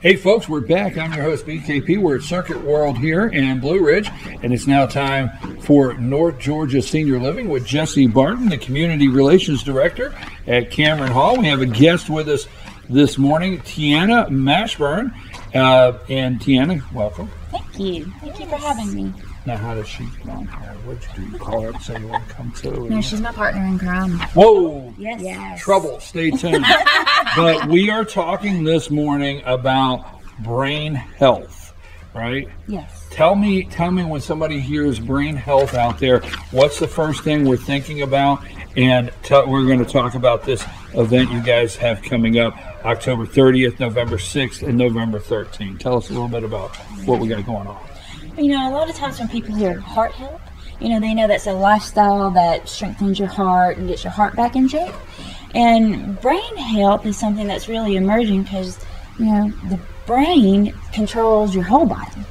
Hey folks, we're back. I'm your host BKP. We're at Circuit World here in Blue Ridge, and it's now time for North Georgia Senior Living with Jessi Barton, the Community Relations Director at Cameron Hall. We have a guest with us this morning, Tiana Mashburn. And Tiana, welcome. Thank you. Thank you for having me. Now, how does she get on here? What'd you do? You call her up and say you want to come too? No, she's my partner in crime. Whoa! Yes. Trouble. Stay tuned. But we are talking this morning about brain health, right? Yes. Tell me when somebody hears brain health out there, what's the first thing we're thinking about? And we're going to talk about this event you guys have coming up October 30th, November 6th, and November 13th. Tell us a little bit about what we got going on. You know, a lot of times when people hear heart health, you know, they know that's a lifestyle that strengthens your heart and gets your heart back in shape. And brain health is something that's really emerging because, you know, the brain controls your whole body.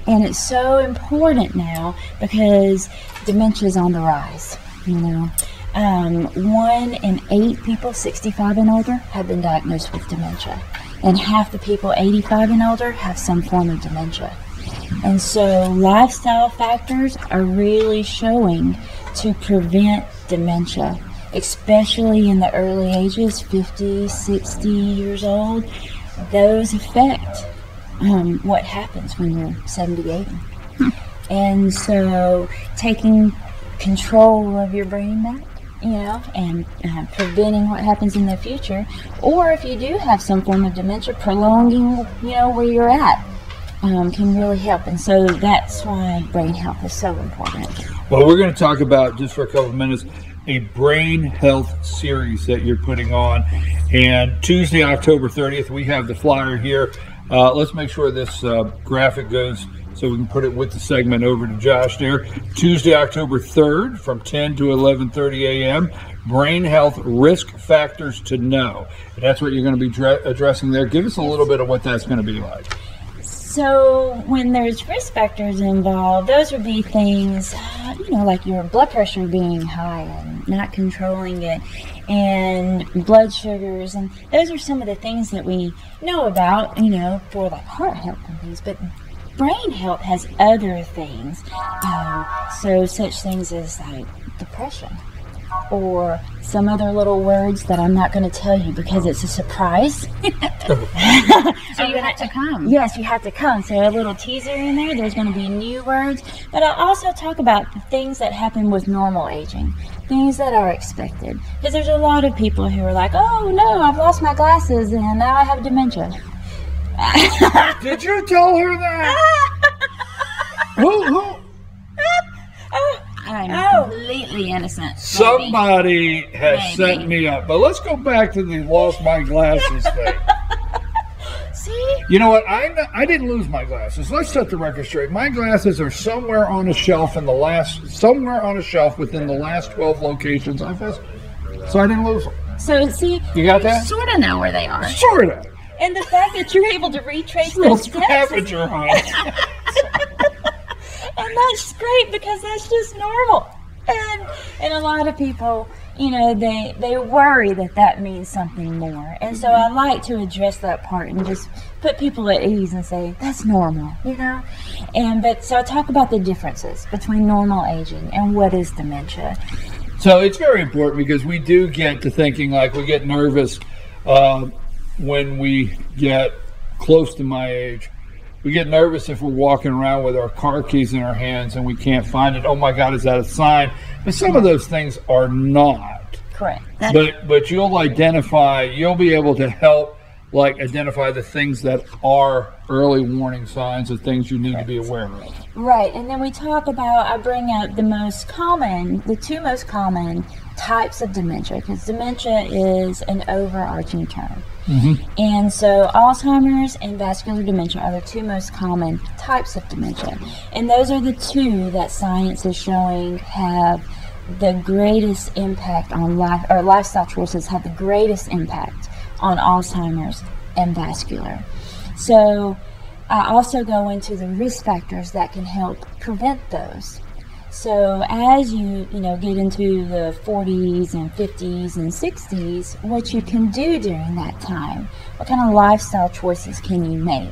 And it's so important now because dementia is on the rise, you know. 1 in 8 people 65 and older have been diagnosed with dementia. And half the people 85 and older have some form of dementia. And so lifestyle factors are really showing to prevent dementia, especially in the early ages, 50, 60 years old. Those affect what happens when you're 70, 80. And so taking control of your brain back, you know, and preventing what happens in the future, or if you do have some form of dementia, prolonging, you know, where you're at, can really help. And so that's why brain health is so important. Well, we're going to talk about, just for a couple of minutes, a brain health series that you're putting on. And Tuesday, October 30th, we have the flyer here. Let's make sure this graphic goes so we can put it with the segment over to Josh there. Tuesday, October 3rd from 10 to 11:30 a.m. Brain health risk factors to know. And that's what you're going to be addressing there. Give us a little bit of what that's going to be like. So when there's risk factors involved, those would be things, you know, like your blood pressure being high and not controlling it, and blood sugars, and those are some of the things that we know about, you know, for like heart health and things. But brain health has other things, so such things as like depression, or some other little words that I'm not going to tell you because it's a surprise. So you have to come. Yes, you have to come. So a little teaser in there. There's going to be new words. But I'll also talk about the things that happen with normal aging, things that are expected. Because there's a lot of people who are like, oh no, I've lost my glasses and now I have dementia. Did you tell her that? Who? I'm completely innocent. Somebody has set me up. But let's go back to the lost my glasses thing. See? You know what? I didn't lose my glasses. Let's set the record straight. My glasses are somewhere on a shelf within the last 12 locations I've visited. So I didn't lose them. So see, You got that? Sort of know where they are. Sort of. and the fact that you're able to retrace Little those steps. scavenger hunt. And that's great because that's just normal. And a lot of people, you know, they worry that means something more. And so I like to address that part and just put people at ease and say, that's normal, you know? So I talk about the differences between normal aging and what is dementia. So it's very important because we do get to thinking, like, we get nervous when we get close to my age. We get nervous if we're walking around with our car keys in our hands and we can't find it. Oh my God, is that a sign? But some of those things are not. Correct. But you'll be able to help identify the things that are early warning signs of things you need to be aware of. Right, and then we talk about, I bring out the two most common types of dementia, because dementia is an overarching term. Mm-hmm. And so Alzheimer's and vascular dementia are the two most common types of dementia. And those are the two that science is showing have the greatest impact on life, or lifestyle choices have the greatest impact on Alzheimer's and vascular. So I also go into the risk factors that can help prevent those. So as you get into the 40s and 50s and 60s, what you can do during that time, what kind of lifestyle choices can you make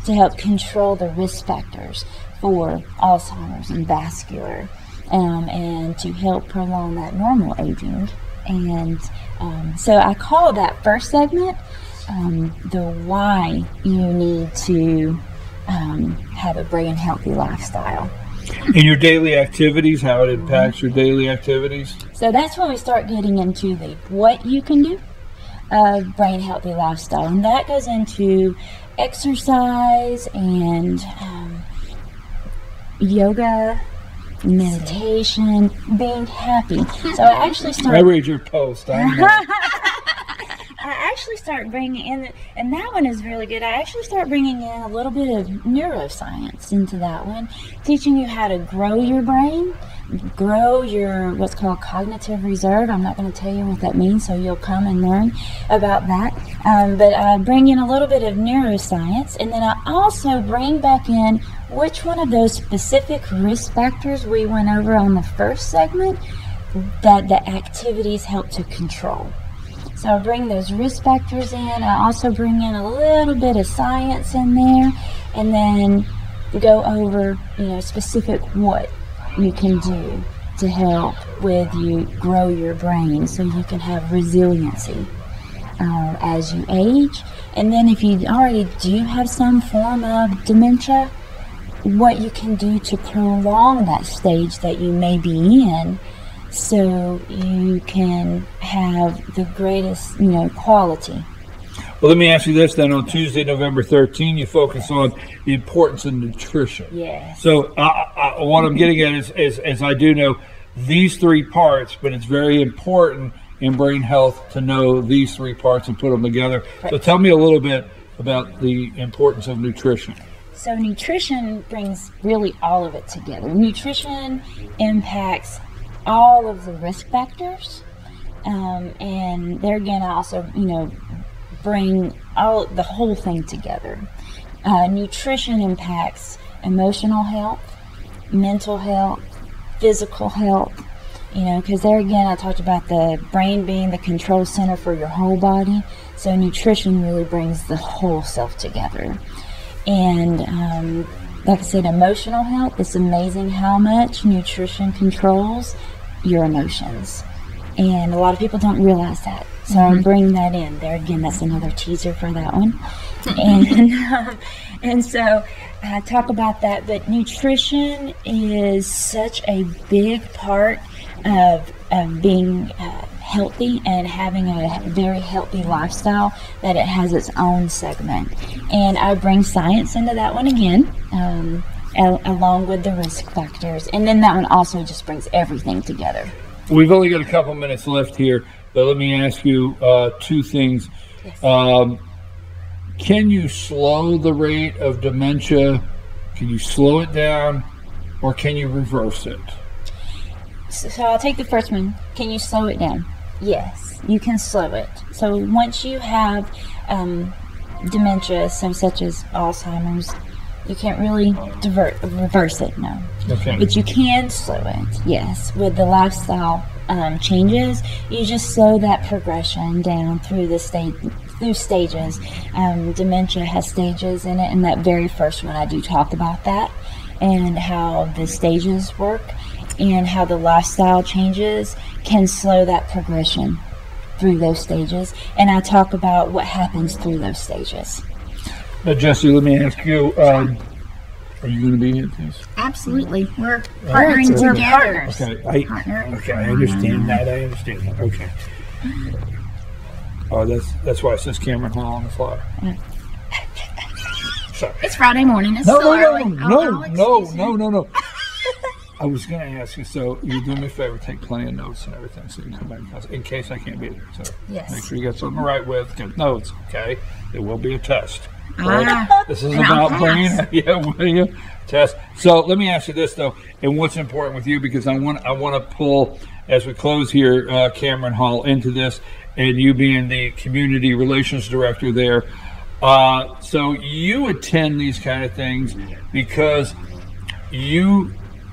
to help control the risk factors for Alzheimer's and vascular, and to help prolong that normal aging. And so I call that first segment the why you need to have a brain healthy lifestyle. In your daily activities, how it impacts your daily activities? So that's when we start getting into the what you can do of brain healthy lifestyle. And that goes into exercise and yoga, meditation, being happy. So I actually start... I read your post. I know. I actually start bringing in, and that one is really good, I actually start bringing in a little bit of neuroscience into that one, teaching you how to grow your brain, grow your what's called cognitive reserve. I'm not going to tell you what that means, so you'll come and learn about that. But I bring in a little bit of neuroscience, and then I also bring back in which one of those specific risk factors we went over on the first segment that the activities help to control. So I bring those risk factors in. I also bring in a little bit of science in there, and then go over, specific what you can do to help with you grow your brain so you can have resiliency as you age. And then if you already do have some form of dementia, what you can do to prolong that stage that you may be in, so you can have the greatest, quality. Well, let me ask you this then. On Tuesday, November 13, you focus on the importance of nutrition. Yes. So what I'm getting at is I do know these three parts, but it's very important in brain health to know these three parts and put them together. Right. So tell me a little bit about the importance of nutrition. So nutrition brings really all of it together. Nutrition impacts all of the risk factors, and there again, I also bring the whole thing together. Nutrition impacts emotional health, mental health, physical health, because there again, I talked about the brain being the control center for your whole body. So nutrition really brings the whole self together. And like I said, emotional health, it's amazing how much nutrition controls your emotions. And a lot of people don't realize that. So I bring that in. There again, that's another teaser for that one. And so I talk about that. But nutrition is such a big part of being healthy and having a very healthy lifestyle that it has its own segment. And I bring science into that one again, along with the risk factors. And then that one also just brings everything together. We've only got a couple minutes left here, but let me ask you two things. Yes. Can you slow the rate of dementia? Can you slow it down, or can you reverse it? So I'll take the first one. Can you slow it down? Yes, you can slow it. So once you have dementia, such as Alzheimer's, you can't really reverse it, no. Okay. But you can slow it, yes. With the lifestyle changes, you just slow that progression down through stages. Dementia has stages in it, and that very first one I do talk about that and how the stages work and how the lifestyle changes can slow that progression through those stages. And I talk about what happens through those stages. Now, Jessi, let me ask you, are you going to be in this? Absolutely. We're partnering together. Okay, I understand that. Okay. Oh, that's why it says Cameron Hall on the flyer. Sorry. It's Friday morning. It's still early. No. I was going to ask you, so you do me a favor, take plenty of notes and everything so you can come back in case I can't be there. So yes. Make sure you got something to write with, get notes, okay? There will be a test. Right? This is about brain test. So let me ask you this though, and what's important with you, because I want to pull, as we close here, Cameron Hall into this, and you being the community relations director there. So you attend these kind of things because you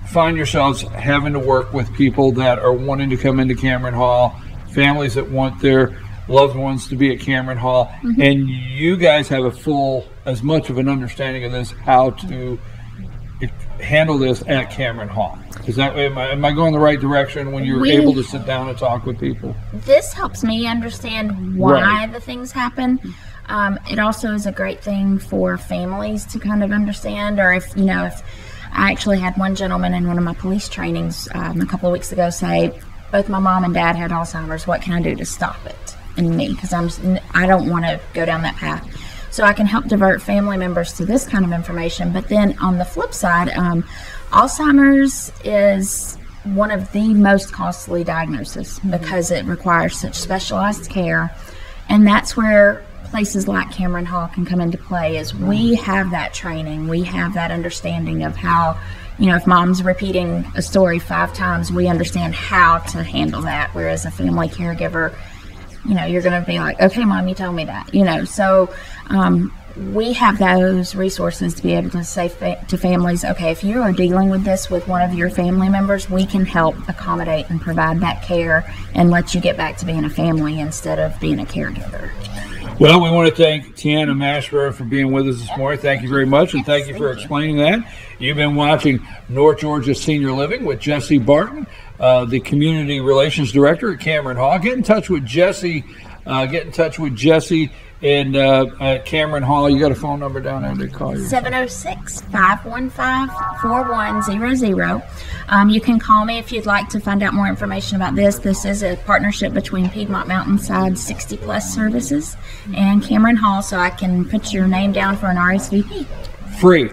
find yourselves having to work with people that are wanting to come into Cameron Hall, families that want their loved ones to be at Cameron Hall, and you guys have a full, as much of an understanding of this, how to handle this at Cameron Hall. Is that, am I going the right direction when you're able to sit down and talk with people? This helps me understand why the things happen. It also is a great thing for families to kind of understand, or if I actually had one gentleman in one of my police trainings a couple of weeks ago say, both my mom and dad had Alzheimer's, what can I do to stop it in me? Because I don't want to go down that path. So I can help divert family members to this kind of information. But then on the flip side, Alzheimer's is one of the most costly diagnoses because it requires such specialized care. And that's where places like Cameron Hall can come into play, is we have that training. We have that understanding of how, if mom's repeating a story 5 times, we understand how to handle that. Whereas a family caregiver, you're going to be like, okay, mom, you told me that, So we have those resources to be able to say to families, okay, if you are dealing with this with one of your family members, we can help accommodate and provide that care and let you get back to being a family instead of being a caregiver. Well, we want to thank Tiana Mashburn for being with us this morning. Thank you very much, and thank you for explaining that. You've been watching North Georgia Senior Living with Jessi Barton, the Community Relations Director at Cameron Hall. Get in touch with Jessi. And Cameron Hall. You got a phone number down there to call you? 706-515-4100. You can call me if you'd like to find out more information about this. This is a partnership between Piedmont Mountainside 60+ Services and Cameron Hall, so I can put your name down for an RSVP. Free.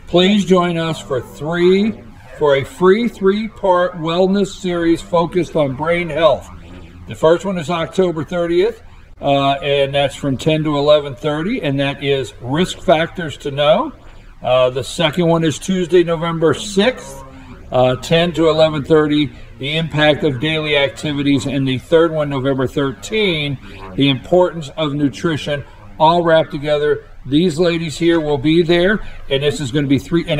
Please join us for a free 3-part wellness series focused on brain health. The first one is October 30th. And that's from 10 to 11:30, and that is risk factors to know. The second one is Tuesday, November 6th, 10 to 11:30, the impact of daily activities, and the third one, November 13, the importance of nutrition, all wrapped together. These ladies here will be there, and this is going to be free. I'm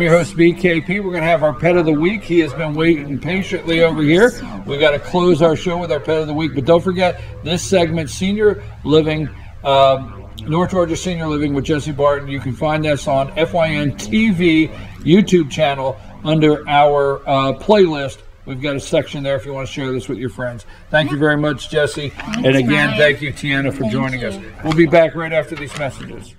your host, BKP. We're going to have our Pet of the Week. He has been waiting patiently over here. We've got to close our show with our Pet of the Week, but don't forget this segment, Senior Living, North Georgia Senior Living with Jessi Barton. You can find this on FYNTV YouTube channel under our playlist. We've got a section there if you want to share this with your friends. Thank you very much, Jessi. And again, thank you, Tiana, for joining us. We'll be back right after these messages.